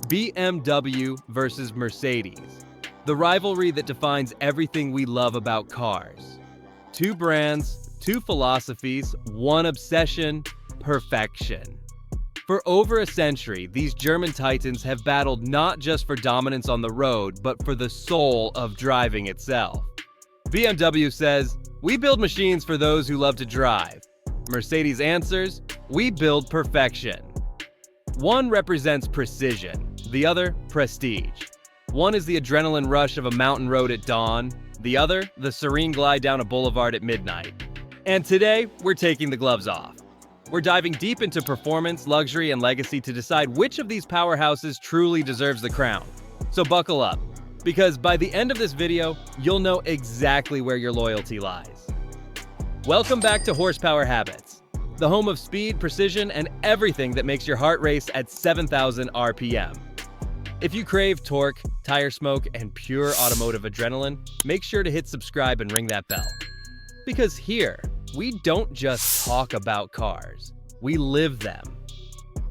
BMW versus Mercedes. The rivalry that defines everything we love about cars. Two brands, two philosophies, one obsession: perfection. For over a century, these German titans have battled not just for dominance on the road, but for the soul of driving itself. BMW says, "We build machines for those who love to drive." Mercedes answers, "We build perfection." One represents precision, the other, prestige. One is the adrenaline rush of a mountain road at dawn, the other, the serene glide down a boulevard at midnight. And today, we're taking the gloves off. We're diving deep into performance, luxury, and legacy to decide which of these powerhouses truly deserves the crown. So buckle up, because by the end of this video, you'll know exactly where your loyalty lies. Welcome back to Horsepower Habits, the home of speed, precision, and everything that makes your heart race at 7,000 RPM. If you crave torque, tire smoke, and pure automotive adrenaline, make sure to hit subscribe and ring that bell. Because here, we don't just talk about cars, we live them.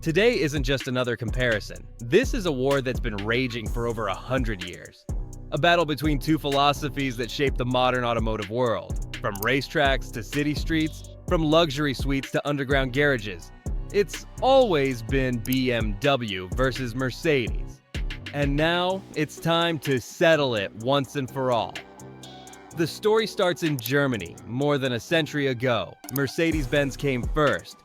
Today isn't just another comparison. This is a war that's been raging for over 100 years. A battle between two philosophies that shape the modern automotive world. From racetracks to city streets, from luxury suites to underground garages. It's always been BMW versus Mercedes. And now, it's time to settle it once and for all. The story starts in Germany, more than a century ago. Mercedes-Benz came first.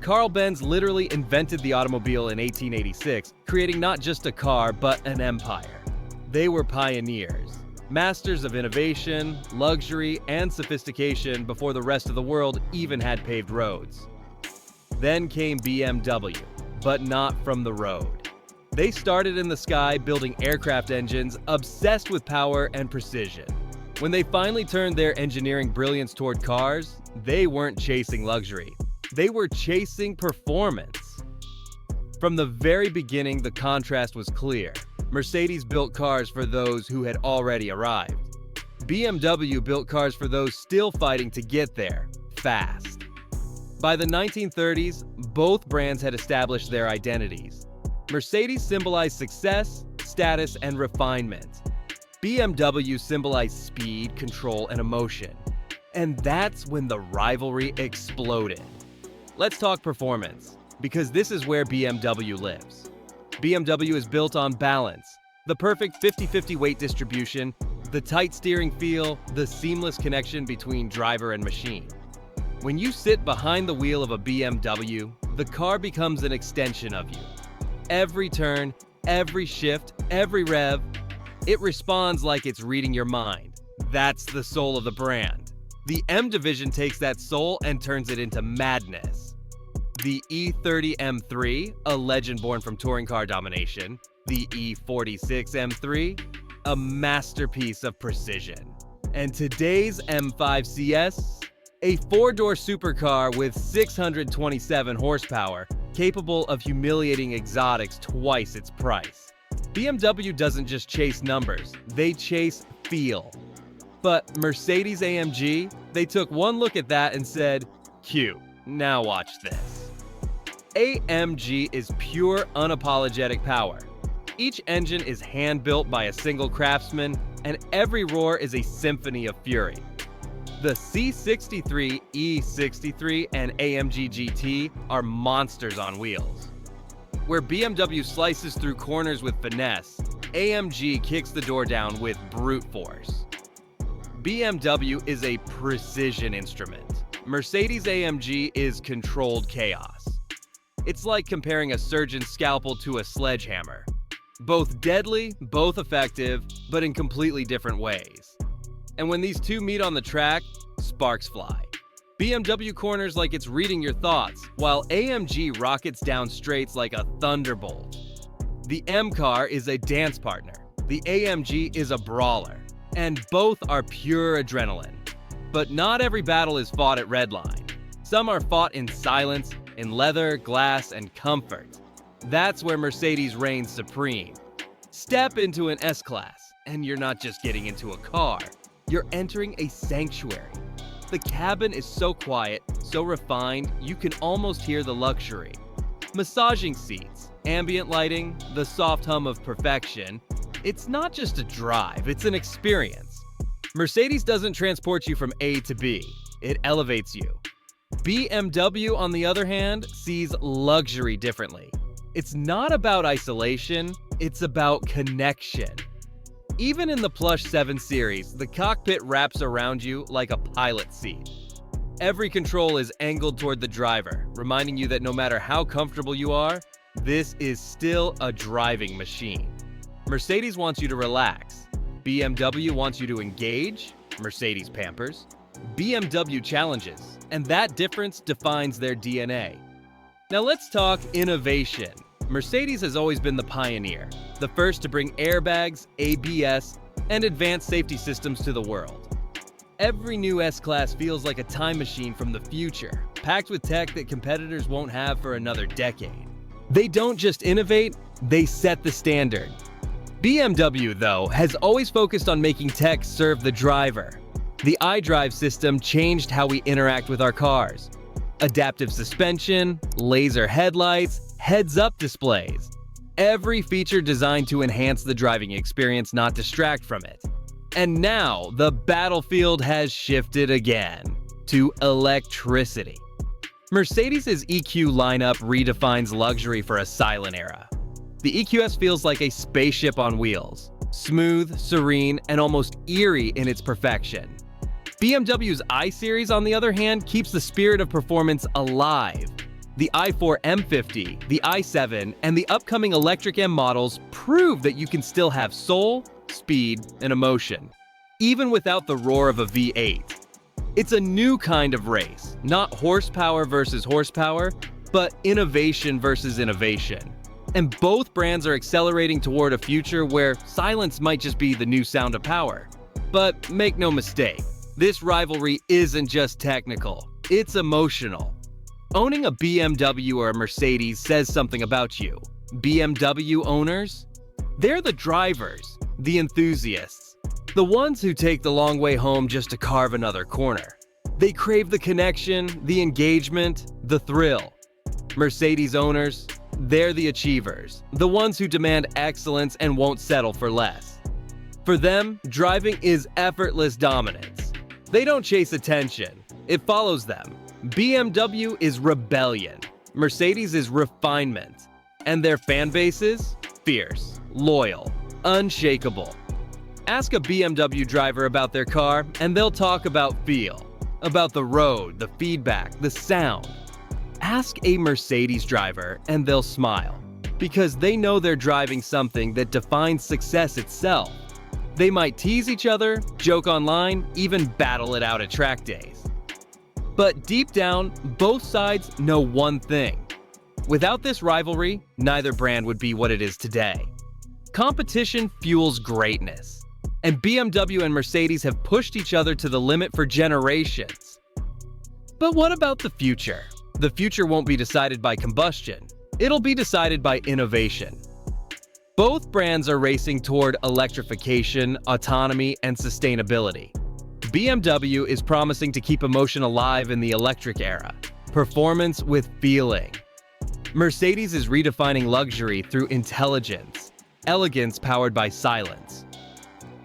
Carl Benz literally invented the automobile in 1886, creating not just a car, but an empire. They were pioneers, masters of innovation, luxury, and sophistication before the rest of the world even had paved roads. Then came BMW, but not from the road. They started in the sky building aircraft engines, obsessed with power and precision. When they finally turned their engineering brilliance toward cars, they weren't chasing luxury. They were chasing performance. From the very beginning, the contrast was clear. Mercedes built cars for those who had already arrived. BMW built cars for those still fighting to get there, fast. By the 1930s, both brands had established their identities. Mercedes symbolized success, status, and refinement. BMW symbolized speed, control, and emotion. And that's when the rivalry exploded. Let's talk performance, because this is where BMW lives. BMW is built on balance, the perfect 50-50 weight distribution, the tight steering feel, the seamless connection between driver and machine. When you sit behind the wheel of a BMW, the car becomes an extension of you. Every turn, every shift, every rev, it responds like it's reading your mind. That's the soul of the brand. The M division takes that soul and turns it into madness. The E30 M3, a legend born from touring car domination. The E46 M3, a masterpiece of precision. And today's M5 CS, a four-door supercar with 627 horsepower, capable of humiliating exotics twice its price. BMW doesn't just chase numbers, they chase feel. But Mercedes-AMG, they took one look at that and said, "Cute, now watch this." AMG is pure, unapologetic power. Each engine is hand-built by a single craftsman, and every roar is a symphony of fury. The C63, E63, and AMG GT are monsters on wheels. Where BMW slices through corners with finesse, AMG kicks the door down with brute force. BMW is a precision instrument. Mercedes-AMG is controlled chaos. It's like comparing a surgeon's scalpel to a sledgehammer. Both deadly, both effective, but in completely different ways. And when these two meet on the track, sparks fly. BMW corners like it's reading your thoughts, while AMG rockets down straights like a thunderbolt. The M car is a dance partner. The AMG is a brawler. And both are pure adrenaline. But not every battle is fought at redline. Some are fought in silence, in leather, glass, and comfort. That's where Mercedes reigns supreme. Step into an S-Class, and you're not just getting into a car. You're entering a sanctuary. The cabin is so quiet, so refined, you can almost hear the luxury. Massaging seats, ambient lighting, the soft hum of perfection. It's not just a drive, it's an experience. Mercedes doesn't transport you from A to B, it elevates you. BMW, on the other hand, sees luxury differently. It's not about isolation, it's about connection. Even in the plush 7 Series, the cockpit wraps around you like a pilot seat. Every control is angled toward the driver, reminding you that no matter how comfortable you are, this is still a driving machine. Mercedes wants you to relax. BMW wants you to engage. Mercedes pampers. BMW challenges, and that difference defines their DNA. Now let's talk innovation. Mercedes has always been the pioneer, the first to bring airbags, ABS, and advanced safety systems to the world. Every new S-Class feels like a time machine from the future, packed with tech that competitors won't have for another decade. They don't just innovate, they set the standard. BMW, though, has always focused on making tech serve the driver. The iDrive system changed how we interact with our cars. Adaptive suspension, laser headlights, heads-up displays. Every feature designed to enhance the driving experience, not distract from it. And now, the battlefield has shifted again to electricity. Mercedes' EQ lineup redefines luxury for a silent era. The EQS feels like a spaceship on wheels, smooth, serene, and almost eerie in its perfection. BMW's i-Series, on the other hand, keeps the spirit of performance alive. The i4 M50, the i7, and the upcoming electric M models prove that you can still have soul, speed, and emotion, even without the roar of a V8. It's a new kind of race, not horsepower versus horsepower, but innovation versus innovation. And both brands are accelerating toward a future where silence might just be the new sound of power. But make no mistake, this rivalry isn't just technical, it's emotional. Owning a BMW or a Mercedes says something about you. BMW owners? They're the drivers, the enthusiasts, the ones who take the long way home just to carve another corner. They crave the connection, the engagement, the thrill. Mercedes owners? They're the achievers, the ones who demand excellence and won't settle for less. For them, driving is effortless dominance. They don't chase attention, it follows them. BMW is rebellion, Mercedes is refinement, and their fan bases? Fierce, loyal, unshakable. Ask a BMW driver about their car, and they'll talk about feel, about the road, the feedback, the sound. Ask a Mercedes driver and they'll smile, because they know they're driving something that defines success itself. They might tease each other, joke online, even battle it out at track days. But deep down, both sides know one thing. Without this rivalry, neither brand would be what it is today. Competition fuels greatness, and BMW and Mercedes have pushed each other to the limit for generations. But what about the future? The future won't be decided by combustion. It'll be decided by innovation. Both brands are racing toward electrification, autonomy, and sustainability. BMW is promising to keep emotion alive in the electric era, performance with feeling. Mercedes is redefining luxury through intelligence, elegance powered by silence.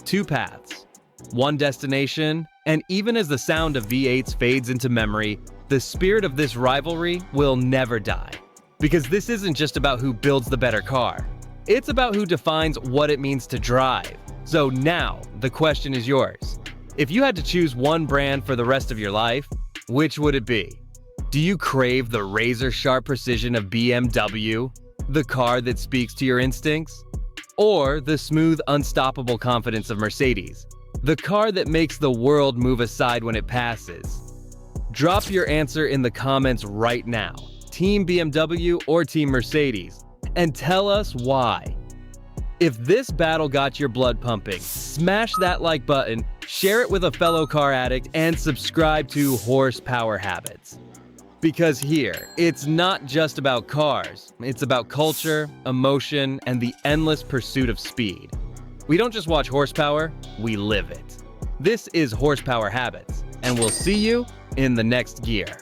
Two paths, one destination, and even as the sound of V8s fades into memory, the spirit of this rivalry will never die. Because this isn't just about who builds the better car. It's about who defines what it means to drive. So now, the question is yours. If you had to choose one brand for the rest of your life, which would it be? Do you crave the razor-sharp precision of BMW, the car that speaks to your instincts? Or the smooth, unstoppable confidence of Mercedes, the car that makes the world move aside when it passes? Drop your answer in the comments right now, Team BMW or Team Mercedes, and tell us why. If this battle got your blood pumping, smash that like button, share it with a fellow car addict, and subscribe to Horsepower Habits. Because here, it's not just about cars, it's about culture, emotion, and the endless pursuit of speed. We don't just watch horsepower, we live it. This is Horsepower Habits, and we'll see you in the next gear.